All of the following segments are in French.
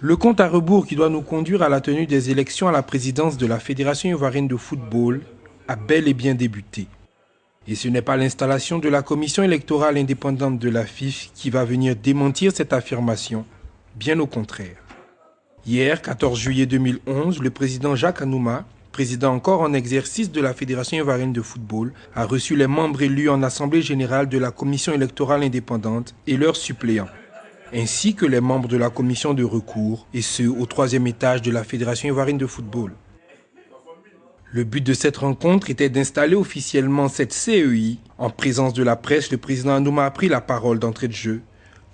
Le compte à rebours qui doit nous conduire à la tenue des élections à la présidence de la Fédération ivoirienne de football a bel et bien débuté. Et ce n'est pas l'installation de la commission électorale indépendante de la FIF qui va venir démentir cette affirmation, bien au contraire. Hier, 14 juillet 2011, le président Jacques Anouma, président encore en exercice de la Fédération ivoirienne de football, a reçu les membres élus en assemblée générale de la commission électorale indépendante et leurs suppléants, ainsi que les membres de la commission de recours, et ceux au 3e étage de la Fédération ivoirienne de football. Le but de cette rencontre était d'installer officiellement cette CEI. En présence de la presse, le président Anouma a pris la parole d'entrée de jeu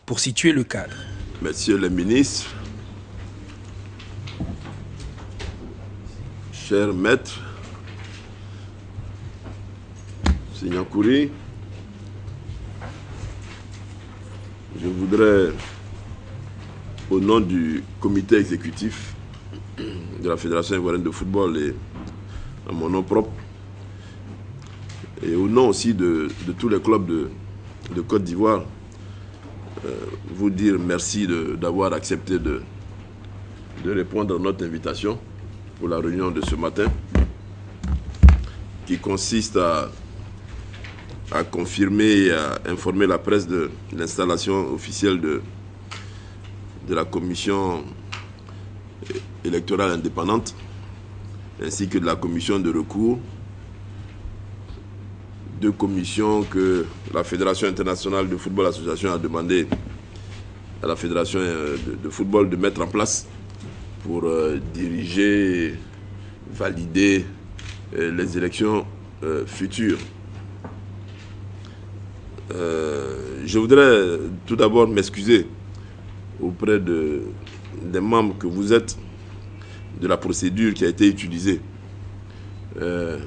pour situer le cadre. Messieurs les ministres, chers maîtres, Seigneur Kouri, je voudrais, au nom du comité exécutif de la Fédération ivoirienne de football et à mon nom propre, et au nom aussi de tous les clubs de Côte d'Ivoire, vous dire merci d'avoir accepté de répondre à notre invitation pour la réunion de ce matin, qui consiste à confirmer et à informer la presse de l'installation officielle de la commission électorale indépendante, ainsi que de la commission de recours, deux commissions que la Fédération internationale de football association a demandé à la Fédération de football de mettre en place pour diriger, valider les élections futures. Je voudrais tout d'abord m'excuser auprès des membres que vous êtes de la procédure qui a été utilisée. Il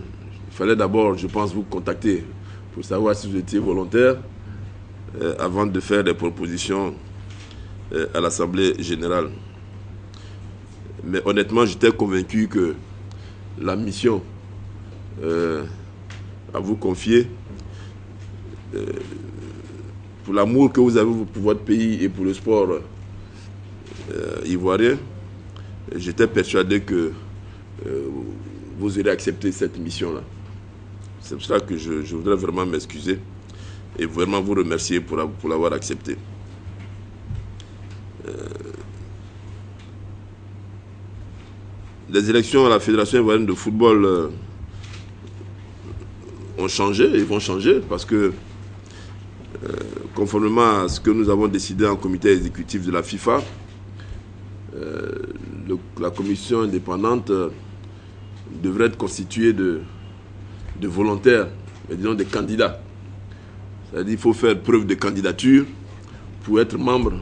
fallait d'abord, je pense, vous contacter pour savoir si vous étiez volontaire avant de faire des propositions à l'Assemblée générale. Mais honnêtement, j'étais convaincu que la mission à vous confier, pour l'amour que vous avez pour votre pays et pour le sport ivoirien, j'étais persuadé que vous aurez accepté cette mission-là. C'est pour cela que je voudrais vraiment m'excuser et vraiment vous remercier pour l'avoir accepté. Les élections à la Fédération ivoirienne de football ont changé et vont changer parce que, conformément à ce que nous avons décidé en comité exécutif de la FIFA, la commission indépendante devrait être constituée de volontaires, mais disons des candidats. C'est-à-dire qu'il faut faire preuve de candidature pour être membre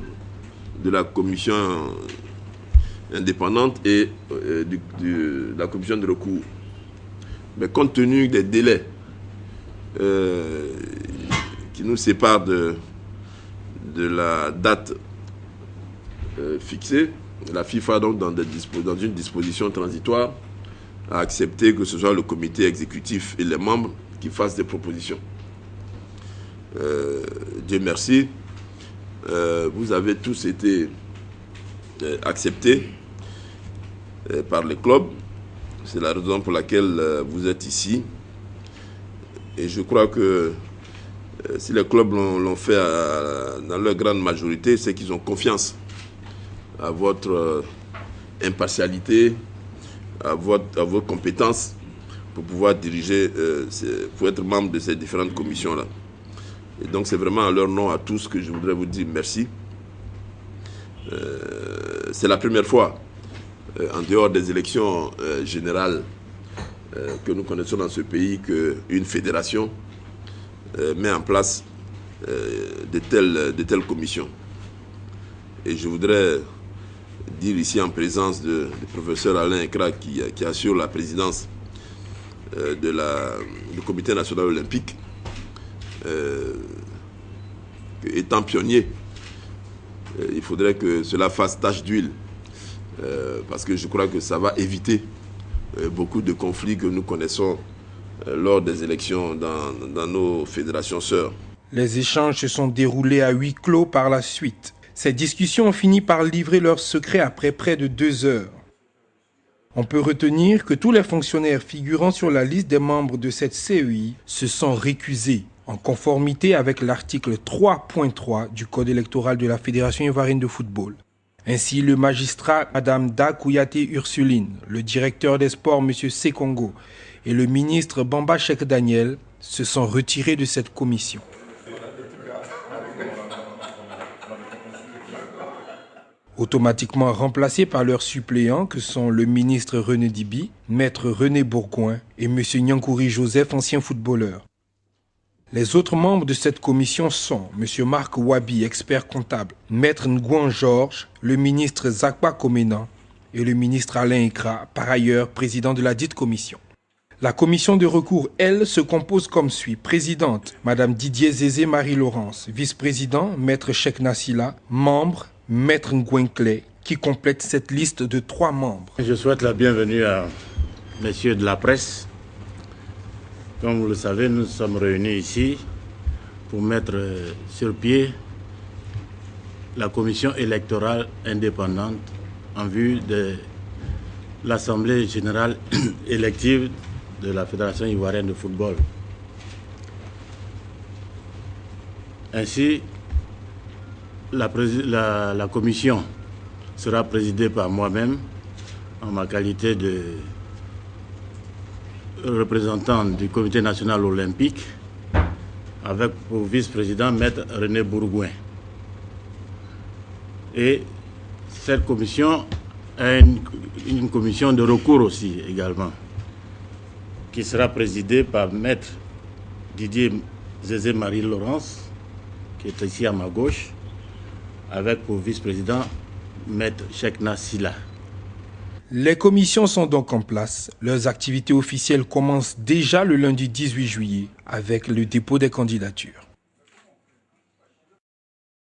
de la commission indépendante et de la commission de recours. Mais compte tenu des délais qui nous séparent de la date fixée, la FIFA, donc, dans une disposition transitoire, a accepté que ce soit le comité exécutif et les membres qui fassent des propositions. Dieu merci, vous avez tous été acceptés par les clubs. C'est la raison pour laquelle vous êtes ici. Et je crois que si les clubs l'ont fait dans leur grande majorité, c'est qu'ils ont confiance à votre impartialité, à vos compétences pour pouvoir diriger, pour être membre de ces différentes commissions-là. Et donc c'est vraiment à leur nom à tous que je voudrais vous dire merci. C'est la première fois, en dehors des élections générales que nous connaissons dans ce pays, qu'une fédération met en place de telles commissions. Et je voudrais dire ici en présence du professeur Alain Ekra qui assure la présidence du comité national olympique, étant pionnier, il faudrait que cela fasse tache d'huile parce que je crois que ça va éviter beaucoup de conflits que nous connaissons lors des élections dans nos fédérations sœurs. Les échanges se sont déroulés à huis clos par la suite. Ces discussions ont fini par livrer leurs secrets après près de 2 heures. On peut retenir que tous les fonctionnaires figurant sur la liste des membres de cette CEI se sont récusés, en conformité avec l'article 3.3 du Code électoral de la Fédération ivoirienne de football. Ainsi, le magistrat Mme Da Kouyaté Ursuline, le directeur des sports M. Sekongo et le ministre Bamba Cheikh Daniel se sont retirés de cette commission. Automatiquement remplacés par leurs suppléants que sont le ministre René Dibi, maître René Bourgoin et M. Nyankouri Joseph, ancien footballeur. Les autres membres de cette commission sont M. Marc Wabi, expert comptable, maître Ngouan Georges, le ministre Zakba Komena et le ministre Alain Ekra, par ailleurs président de la dite commission. La commission de recours, elle, se compose comme suit. Présidente, Mme Didier Zézé Marie-Laurence. Vice-président, maître Cheikh Nassila. Membre, maître Ngouenkle, qui complète cette liste de 3 membres. Je souhaite la bienvenue à messieurs de la presse. Comme vous le savez, nous sommes réunis ici pour mettre sur pied la commission électorale indépendante en vue de l'Assemblée générale élective de la Fédération ivoirienne de football. Ainsi, la commission sera présidée par moi-même en ma qualité de représentant du Comité national olympique, avec pour vice-président maître René Bourgoin. Et cette commission a une commission de recours aussi également, qui sera présidée par maître Didier Zézé Marie-Laurence, qui est ici à ma gauche, avec pour vice-président maître Cheikh Nassila. Les commissions sont donc en place. Leurs activités officielles commencent déjà le lundi 18 juillet avec le dépôt des candidatures.